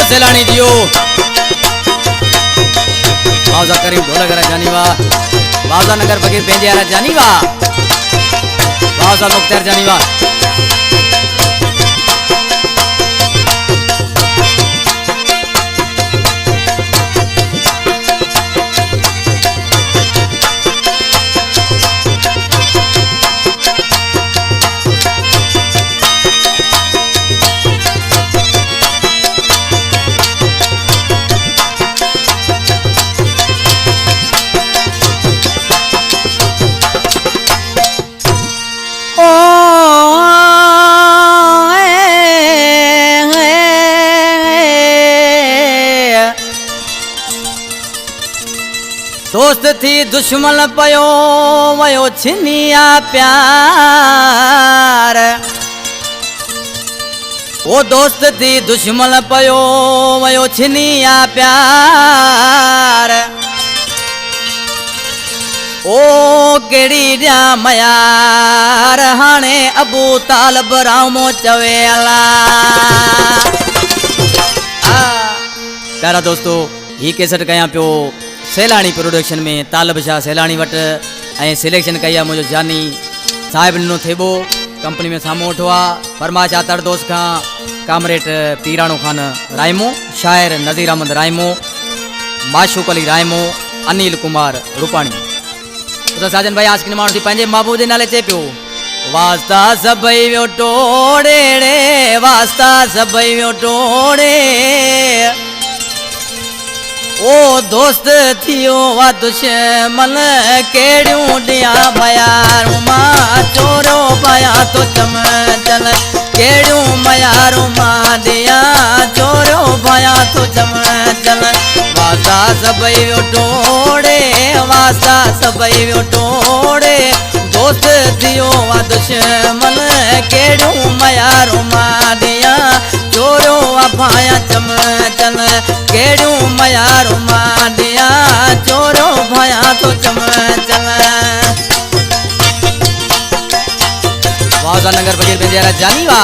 सेलानी जियो बाजा करीम ढोलक जानीवा बाजा नगर फकीर पेंजियारा जानीवा बाजा मुख्तार जानीवा दोस्त थी दुश्मन पयो वयो छिनिया प्यार ओ दोस्त थी दुश्मन पयो वयो छिनिया प्यार ओ केड़ी राम यार हाणे अबू तालब रामो चवे अला प्यारा दोस्तों ही कैसेट कया पियो सैलानी प्रोडक्शन में तालब शाह सैलानी वट सिलेक्शन कई मुझे जानी साहिब नो थेबो कंपनी में सामू उठो फरमाश आतर दोस्त का कामरेट पीराणो खान रायमो शायर नज़ीर अहमद रायमो माशूक अली रायमो अनिल कुमार रूपाणी तो साजन भाई आज की माण्हू थी पंहिंजे महबूब जे नाले चए पियो वास्ता सभई वियो टोड़े रे वास्ता सभई वियो टोड़े ओ दोस्त थियो वा दुश्मन केड़ियों दिया मयारू मां चोरो पाया तो चमचल केड़ियों मयारू मां दिया चोरो पाया तो चमचल वास्ता सभई टोड़े वास्ता सभई टोड़े दोस्त थियो वा दुश्मन केड़ियों मयारू मां दिया चोरो पाया चमचल केड़ियों मयारू मां दिया चोरो भया तो चमचल वाजा नगर फकीर पेंजियारा जानीवा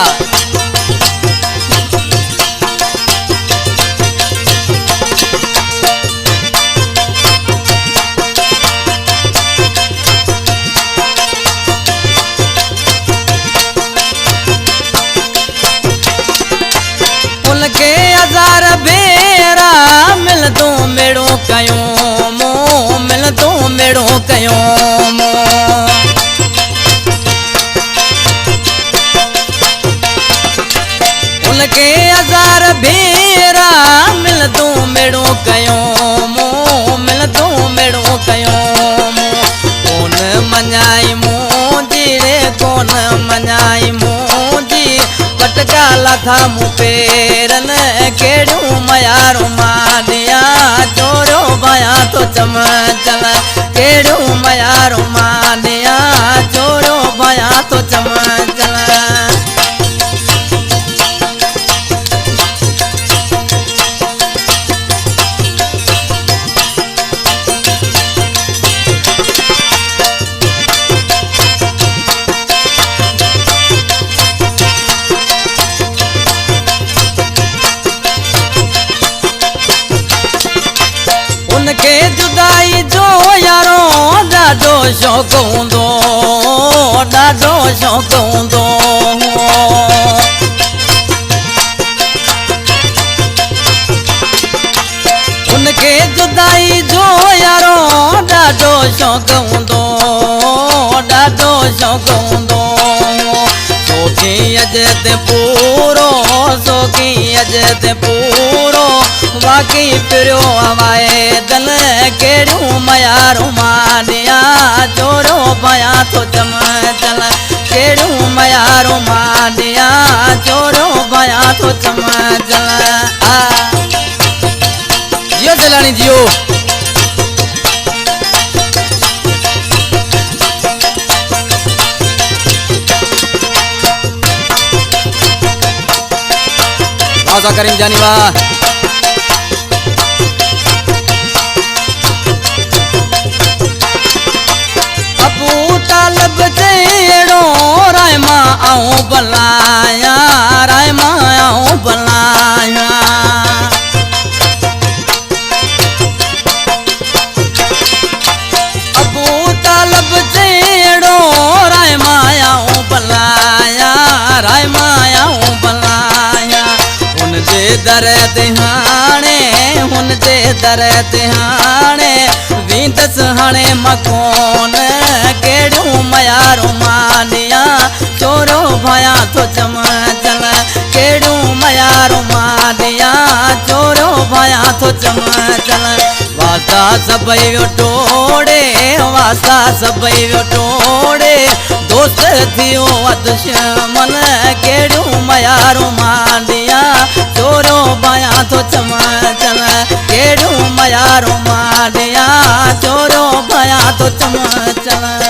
उनके हजार बेरा मिल दो मेड़ो कयो मो मिल दो मेड़ो कयो मो उनके हजार बेरा मिल दो मेड़ो कयो मो मिल दो मेड़ो कयो मो कौन मञाई मुंहिंजी रे कौन मञाई मुंहिंजी पटका लथा मूं पेरन केड़ियों मयारू मां दिया चोरो भया तो चमचल केड़ियों मयारू मां दिया चोरो भया तो चमचल उनके जुदाई जो यारो ॾाढो शौक़ हूंदो ॾाढो शौक़ हूंदो उनके जुदाई जो यारो ॾाढो शौक़ हूंदो ॾाढो शौक़ हूंदो सोखी अजत पूरो सोखी अजत पूरो वाकई पिरियो हवाए दल केड़ियों मयारू मां दिया चोरो भया तो चमचल केड़ियों मयारू मां दिया चोरो भया तो चमचल जियो सैलानी जियो बाजा करीम जानीवा अबू तालब जेड़ो रायमा आऊं बलाया रायमा आऊं बलाया दर ते हाणे हुन जे दर ते हाणे वींदस हाणे मकोन केड़ियूं मयारूं मानिया चोरो भया थो चमचल केड़ियूं मयारूं मानिया चोरो भया थो चमचल वास्ता सभई वियो टोड़े वास्ता सभई वियो टोड़े दोस्त थियो दुश्मन केड़ियूं मयारूं मानिया चोरो भया थो चमचल केड़ियूं मयारूं मानिया चोरो भया थो चमचल।